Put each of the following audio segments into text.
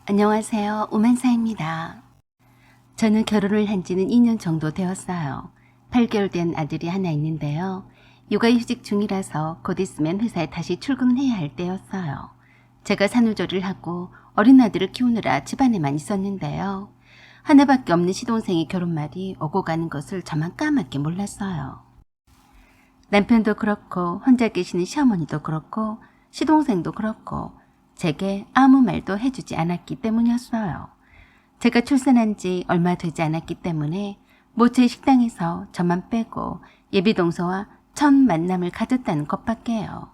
안녕하세요. 오만사입니다. 저는 결혼을 한 지는 2년 정도 되었어요. 8개월 된 아들이 하나 있는데요. 육아휴직 중이라서 곧 있으면 회사에 다시 출근해야 할 때였어요. 제가 산후조리를 하고 어린 아들을 키우느라 집안에만 있었는데요. 하나밖에 없는 시동생의 결혼말이 오고 가는 것을 저만 까맣게 몰랐어요. 남편도 그렇고 혼자 계시는 시어머니도 그렇고 시동생도 그렇고 제게 아무 말도 해주지 않았기 때문이었어요. 제가 출산한 지 얼마 되지 않았기 때문에 모처의 식당에서 저만 빼고 예비동서와 첫 만남을 가졌다는 것밖에요.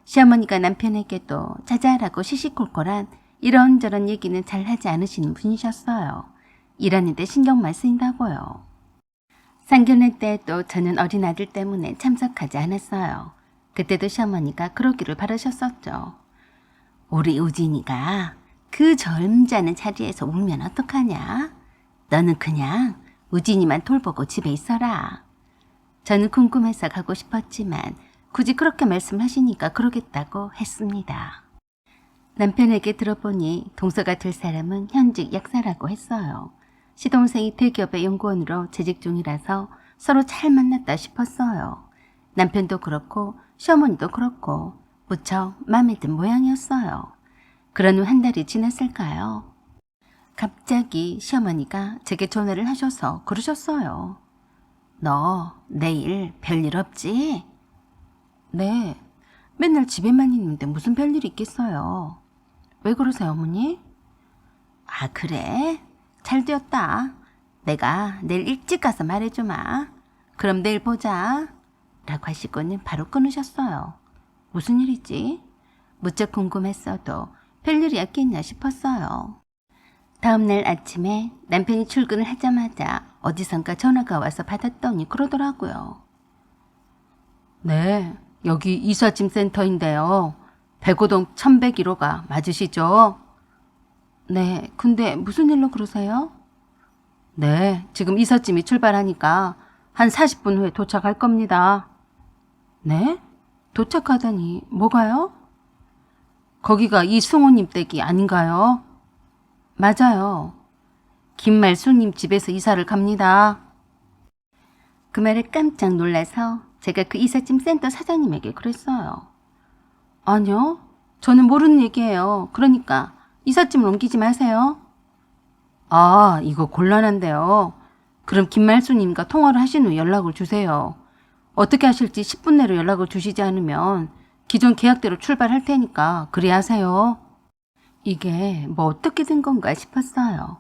시어머니가 남편에게도 자잘하고 시시콜콜한 이런저런 얘기는 잘 하지 않으시는 분이셨어요. 일하는데 신경만 쓰인다고요. 상견례 때도 저는 어린 아들 때문에 참석하지 않았어요. 그때도 시어머니가 그러기를 바라셨었죠. 우리 우진이가 그 젊잖은 자리에서 울면 어떡하냐? 너는 그냥 우진이만 돌보고 집에 있어라. 저는 궁금해서 가고 싶었지만 굳이 그렇게 말씀하시니까 그러겠다고 했습니다. 남편에게 들어보니 동서가 될 사람은 현직 약사라고 했어요. 시동생이 대기업의 연구원으로 재직 중이라서 서로 잘 만났다 싶었어요. 남편도 그렇고 시어머니도 그렇고 무척 마음에 든 모양이었어요. 그런 후 한 달이 지났을까요? 갑자기 시어머니가 제게 전화를 하셔서 그러셨어요. 너 내일 별일 없지? 네, 맨날 집에만 있는데 무슨 별일이 있겠어요. 왜 그러세요, 어머니? 아, 그래? 잘 되었다. 내가 내일 일찍 가서 말해주마. 그럼 내일 보자. 라고 하시고는 바로 끊으셨어요. 무슨 일이지? 무척 궁금했어도 별일이 없겠냐 싶었어요. 다음날 아침에 남편이 출근을 하자마자 어디선가 전화가 와서 받았더니 그러더라고요. 네, 여기 이삿짐 센터인데요. 백오동 1101호가 맞으시죠? 네, 근데 무슨 일로 그러세요? 네, 지금 이삿짐이 출발하니까 한 40분 후에 도착할 겁니다. 네? 도착하다니 뭐가요? 거기가 이승호님 댁이 아닌가요? 맞아요. 김말수님 집에서 이사를 갑니다. 그 말에 깜짝 놀라서 제가 그 이삿짐 센터 사장님에게 그랬어요. 아니요, 저는 모르는 얘기예요. 그러니까 이삿짐을 옮기지 마세요. 아, 이거 곤란한데요. 그럼 김말수님과 통화를 하신 후 연락을 주세요. 어떻게 하실지 10분 내로 연락을 주시지 않으면 기존 계약대로 출발할 테니까 그리 하세요. 이게 뭐 어떻게 된 건가 싶었어요.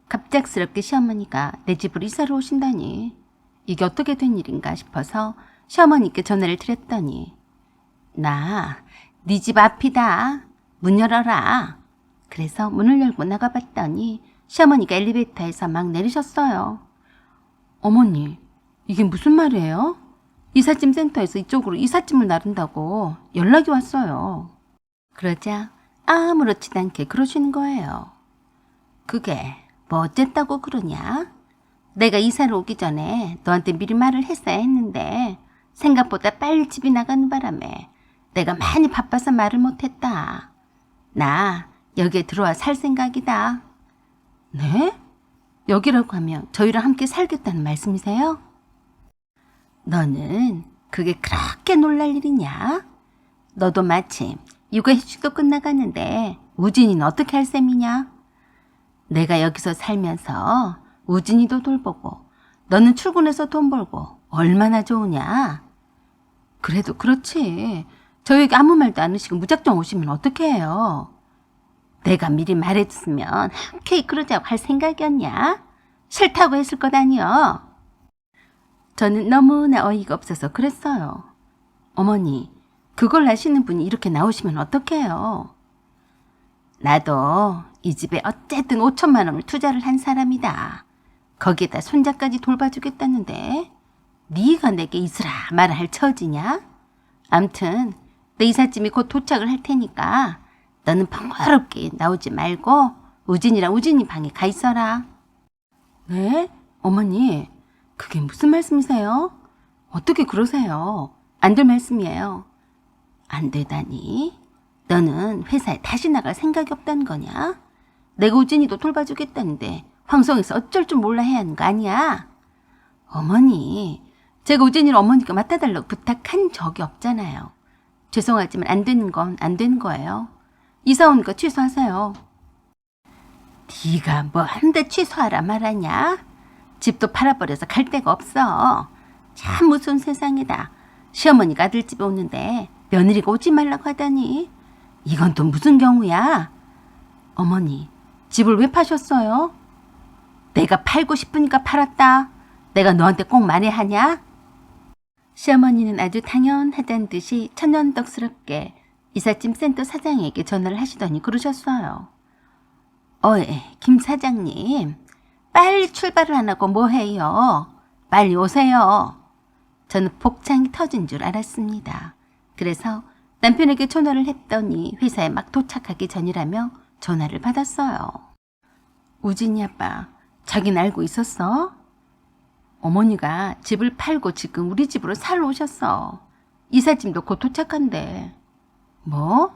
갑작스럽게 시어머니가 내 집으로 이사를 오신다니. 이게 어떻게 된 일인가 싶어서 시어머니께 전화를 드렸더니 나 네 집 앞이다. 문 열어라. 그래서 문을 열고 나가봤더니 시어머니가 엘리베이터에서 막 내리셨어요. 어머니, 이게 무슨 말이에요? 이삿짐 센터에서 이쪽으로 이삿짐을 나른다고 연락이 왔어요. 그러자 아무렇지도 않게 그러시는 거예요. 그게 뭐 어쨌다고 그러냐? 내가 이사를 오기 전에 너한테 미리 말을 했어야 했는데 생각보다 빨리 집이 나가는 바람에 내가 많이 바빠서 말을 못했다. 나 여기에 들어와 살 생각이다. 네? 여기라고 하면 저희랑 함께 살겠다는 말씀이세요? 너는 그게 그렇게 놀랄 일이냐? 너도 마침 육아휴직도 끝나가는데 우진이는 어떻게 할 셈이냐? 내가 여기서 살면서 우진이도 돌보고 너는 출근해서 돈 벌고 얼마나 좋으냐? 그래도 그렇지. 저에게 아무 말도 안 하시고 무작정 오시면 어떻게 해요? 내가 미리 말했으면 흔쾌히 그러자고 할 생각이었냐? 싫다고 했을 것 아니여. 저는 너무나 어이가 없어서 그랬어요. 어머니, 그걸 아시는 분이 이렇게 나오시면 어떡해요? 나도 이 집에 어쨌든 5천만 원을 투자를 한 사람이다. 거기에다 손자까지 돌봐주겠다는데 네가 내게 있으라 말아 할 처지냐? 암튼 내 이삿짐이 곧 도착을 할 테니까 너는 번거롭게 나오지 말고 우진이랑 우진이 방에 가 있어라. 네? 어머니, 그게 무슨 말씀이세요? 어떻게 그러세요? 안 될 말씀이에요. 안 되다니? 너는 회사에 다시 나갈 생각이 없다는 거냐? 내가 우진이도 돌봐주겠다는데 황송해서 어쩔 줄 몰라 해야 하는 거 아니야? 어머니, 제가 우진이를 어머니가 맡아달라고 부탁한 적이 없잖아요. 죄송하지만 안 되는 건 안 되는 거예요. 이사 온 거 취소하세요. 네가 뭐 한데 취소하라 말하냐? 집도 팔아버려서 갈 데가 없어. 참 무서운 세상이다. 시어머니가 아들 집에 오는데 며느리가 오지 말라고 하다니. 이건 또 무슨 경우야? 어머니, 집을 왜 파셨어요? 내가 팔고 싶으니까 팔았다. 내가 너한테 꼭 말해야 하냐? 시어머니는 아주 당연하다는 듯이 천연덕스럽게 이삿짐 센터 사장에게 전화를 하시더니 그러셨어요. 김 사장님, 빨리 출발을 안 하고 뭐해요? 빨리 오세요. 저는 복창이 터진 줄 알았습니다. 그래서 남편에게 전화를 했더니 회사에 막 도착하기 전이라며 전화를 받았어요. 우진이 아빠, 자긴 알고 있었어? 어머니가 집을 팔고 지금 우리 집으로 살러 오셨어. 이삿짐도 곧 도착한대. 뭐?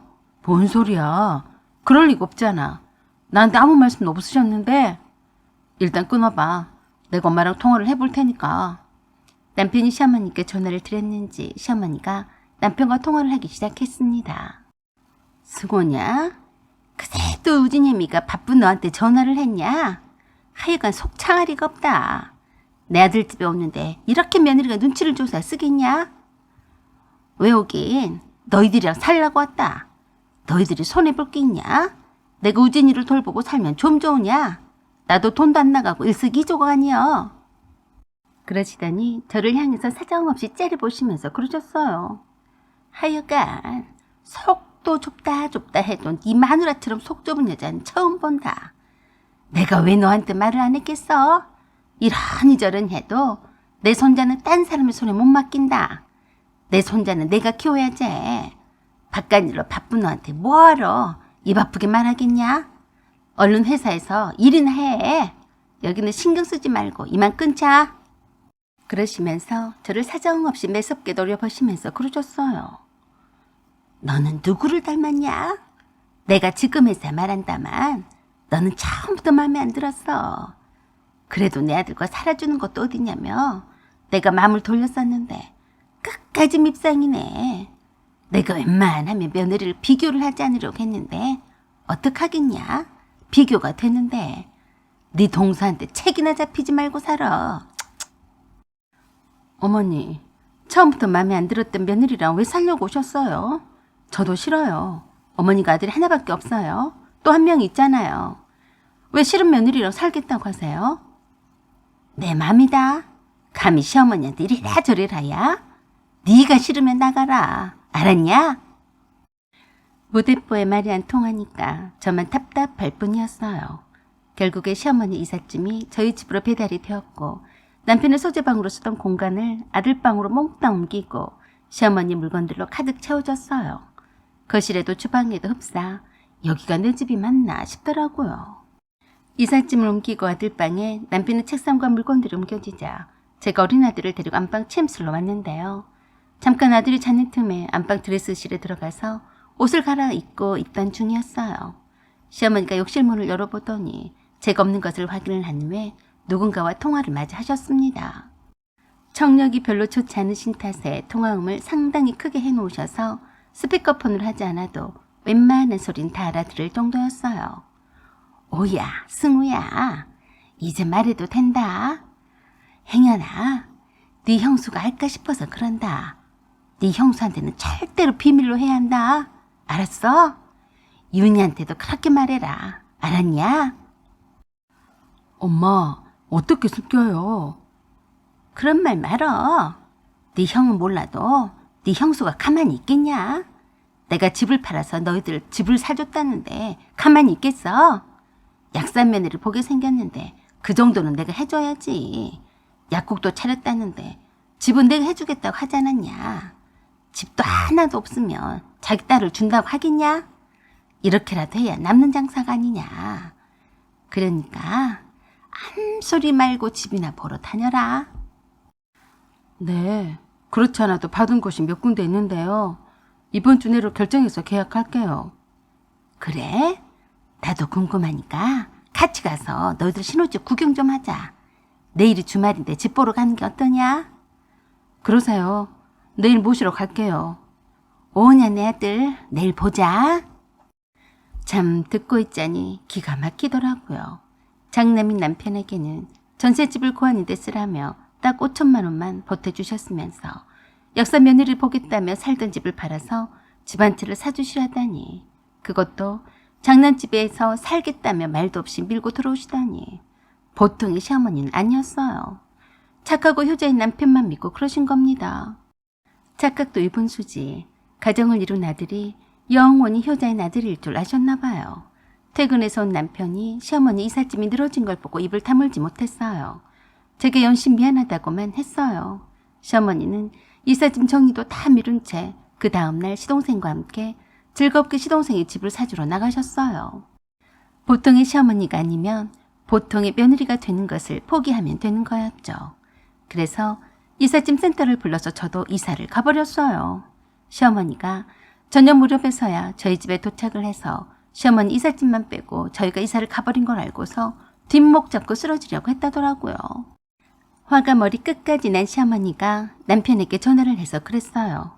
뭔 소리야? 그럴 리가 없잖아. 나한테 아무 말씀도 없으셨는데. 일단 끊어봐. 내가 엄마랑 통화를 해볼 테니까. 남편이 시어머니께 전화를 드렸는지 시어머니가 남편과 통화를 하기 시작했습니다. 수고냐? 그새도 우진이미가 바쁜 너한테 전화를 했냐? 하여간 속창아리가 없다. 내 아들 집에 오는데 이렇게 며느리가 눈치를 줘서 쓰겠냐? 왜 오긴? 너희들이랑 살라고 왔다. 너희들이 손해볼 게 있냐? 내가 우진이를 돌보고 살면 좀 좋으냐? 나도 돈도 안 나가고 일석이조가 아니여. 그러시더니 저를 향해서 사정없이 째려보시면서 그러셨어요. 하여간 속도 좁다 해도 네 마누라처럼 속 좁은 여자는 처음 본다. 내가 왜 너한테 말을 안 했겠어? 이러니저러니 해도 내 손자는 딴 사람의 손에 못 맡긴다. 내 손자는 내가 키워야지. 바깥일로 바쁜 너한테 뭐하러 입 아프게 말하겠냐? 얼른 회사에서 일이나 해. 여기는 신경 쓰지 말고 이만 끊자. 그러시면서 저를 사정없이 매섭게 노려보시면서 그러셨어요. 너는 누구를 닮았냐? 내가 지금 회사 말한다만 너는 처음부터 마음에 안 들었어. 그래도 내 아들과 살아주는 것도 어디냐며 내가 마음을 돌렸었는데 끝까지 밉상이네. 내가 웬만하면 며느리를 비교를 하지 않으려고 했는데 어떡하겠냐? 비교가 되는데 네 동서한테 책이나 잡히지 말고 살아. 어머니, 처음부터 마음에 안 들었던 며느리랑 왜 살려고 오셨어요? 저도 싫어요. 어머니가 아들이 하나밖에 없어요. 또 한 명 있잖아요. 왜 싫은 며느리랑 살겠다고 하세요? 내 맘이다. 감히 시어머니한테 이래라 저래라야. 네가 싫으면 나가라. 알았냐? 무대뽀의 말이 안 통하니까 저만 답답할 뿐이었어요. 결국에 시어머니 이삿짐이 저희 집으로 배달이 되었고 남편의 소재방으로 쓰던 공간을 아들방으로 몽땅 옮기고 시어머니 물건들로 가득 채워졌어요. 거실에도 주방에도 흡사 여기가 내 집이 맞나 싶더라고요. 이삿짐을 옮기고 아들방에 남편의 책상과 물건들이 옮겨지자 제가 어린아들을 데리고 안방 침실로 왔는데요. 잠깐 아들이 자는 틈에 안방 드레스실에 들어가서 옷을 갈아입고 있던 중이었어요. 시어머니가 욕실 문을 열어보더니 제가 없는 것을 확인을 한 후에 누군가와 통화를 마저 하셨습니다. 청력이 별로 좋지 않으신 탓에 통화음을 상당히 크게 해놓으셔서 스피커폰을 하지 않아도 웬만한 소린 다 알아들을 정도였어요. 오야, 승우야, 이제 말해도 된다. 행여나, 네 형수가 알까 싶어서 그런다. 네 형수한테는 절대로 비밀로 해야 한다. 알았어? 윤희한테도 그렇게 말해라. 알았냐? 엄마, 어떻게 숨겨요? 그런 말 말어. 네 형은 몰라도 네 형수가 가만히 있겠냐? 내가 집을 팔아서 너희들 집을 사줬다는데 가만히 있겠어? 약산 며느리 보게 생겼는데 그 정도는 내가 해줘야지. 약국도 차렸다는데 집은 내가 해주겠다고 하지 않았냐? 집도 하나도 없으면 자기 딸을 준다고 하겠냐? 이렇게라도 해야 남는 장사가 아니냐. 그러니까 암소리 말고 집이나 보러 다녀라. 네, 그렇지 않아도 받은 곳이 몇 군데 있는데요. 이번 주 내로 결정해서 계약할게요. 그래? 나도 궁금하니까 같이 가서 너희들 신혼집 구경 좀 하자. 내일이 주말인데 집 보러 가는 게 어떠냐? 그러세요. 내일 모시러 갈게요. 오냐 내 아들. 내일 보자. 참 듣고 있자니 기가 막히더라고요. 장남인 남편에게는 전셋집을 구하는 데 쓰라며 딱 5천만 원만 보태주셨으면서 역사 며느리를 보겠다며 살던 집을 팔아서 집 한 채를 사주시라다니, 그것도 장난집에서 살겠다며 말도 없이 밀고 들어오시다니 보통의 시어머니는 아니었어요. 착하고 효자인 남편만 믿고 그러신 겁니다. 착각도 이분수지. 가정을 이룬 아들이 영원히 효자인 아들일 줄 아셨나 봐요. 퇴근해서 온 남편이 시어머니 이삿짐이 늘어진 걸 보고 입을 다물지 못했어요. 제게 연신 미안하다고만 했어요. 시어머니는 이삿짐 정리도 다 미룬 채 그 다음날 시동생과 함께 즐겁게 시동생의 집을 사주러 나가셨어요. 보통의 시어머니가 아니면 보통의 며느리가 되는 것을 포기하면 되는 거였죠. 그래서 이삿짐 센터를 불러서 저도 이사를 가버렸어요. 시어머니가 저녁 무렵에서야 저희 집에 도착을 해서 시어머니 이삿짐만 빼고 저희가 이사를 가버린 걸 알고서 뒷목 잡고 쓰러지려고 했다더라고요. 화가 머리 끝까지 난 시어머니가 남편에게 전화를 해서 그랬어요.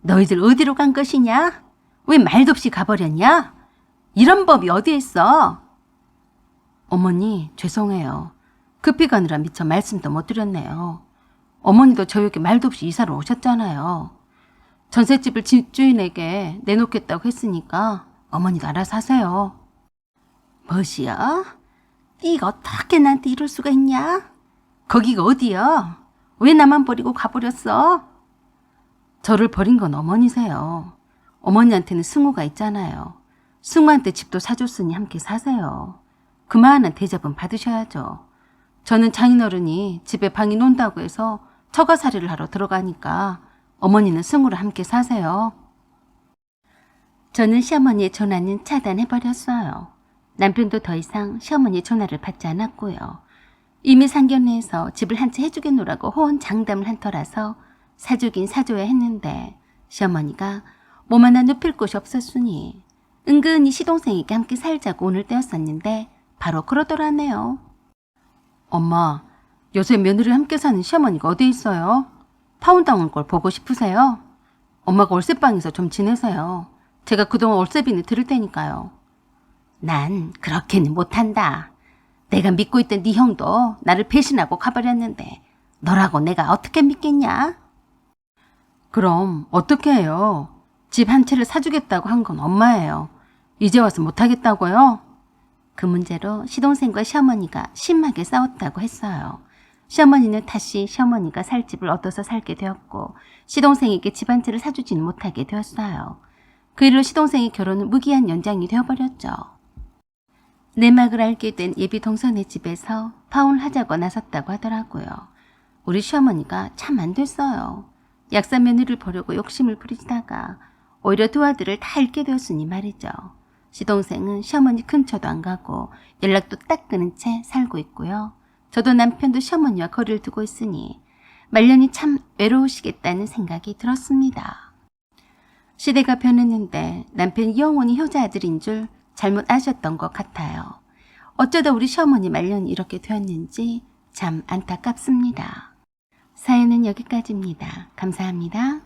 너희들 어디로 간 것이냐? 왜 말도 없이 가버렸냐? 이런 법이 어디에 있어? 어머니, 죄송해요. 급히 가느라 미처 말씀도 못 드렸네요. 어머니도 저에게 말도 없이 이사를 오셨잖아요. 전셋집을 집주인에게 내놓겠다고 했으니까 어머니가 알아서 하세요. 뭐시여? 네가 어떻게 나한테 이럴 수가 있냐? 거기가 어디여? 왜 나만 버리고 가버렸어? 저를 버린 건 어머니세요. 어머니한테는 승우가 있잖아요. 승우한테 집도 사줬으니 함께 사세요. 그만한 대접은 받으셔야죠. 저는 장인어른이 집에 방이 논다고 해서 처가살이를 하러 들어가니까 어머니는 승우랑 함께 사세요. 저는 시어머니의 전화는 차단해버렸어요. 남편도 더 이상 시어머니의 전화를 받지 않았고요. 이미 상견례해서 집을 한 채 해주겠노라고 호언장담을 한 터라서 사주긴 사줘야 했는데 시어머니가 몸 하나 눕힐 곳이 없었으니 은근히 시동생에게 함께 살자고 오늘 때였었는데 바로 그러더라네요. 엄마, 요새 며느리 함께 사는 시어머니가 어디 있어요? 파혼당한 걸 보고 싶으세요? 엄마가 월세방에서 좀 지내세요. 제가 그동안 월세비는 들을 테니까요. 난 그렇게는 못한다. 내가 믿고 있던 네 형도 나를 배신하고 가버렸는데 너라고 내가 어떻게 믿겠냐? 그럼 어떻게 해요? 집 한 채를 사주겠다고 한 건 엄마예요. 이제 와서 못하겠다고요? 그 문제로 시동생과 시어머니가 심하게 싸웠다고 했어요. 시어머니는 다시 시어머니가 살 집을 얻어서 살게 되었고 시동생에게 집 한 채를 사주지는 못하게 되었어요. 그 일로 시동생의 결혼은 무기한 연장이 되어버렸죠. 내막을 알게 된 예비 동선의 집에서 파혼하자고 나섰다고 하더라고요. 우리 시어머니가 참 안 됐어요. 약사 며느리를 보려고 욕심을 부리다가 오히려 두 아들을 다 잃게 되었으니 말이죠. 시동생은 시어머니 근처도 안 가고 연락도 딱 끊은 채 살고 있고요. 저도 남편도 시어머니와 거리를 두고 있으니 말년이 참 외로우시겠다는 생각이 들었습니다. 시대가 변했는데 남편이 영원히 효자 아들인 줄 잘못 아셨던 것 같아요. 어쩌다 우리 시어머니 말년이 이렇게 되었는지 참 안타깝습니다. 사연은 여기까지입니다. 감사합니다.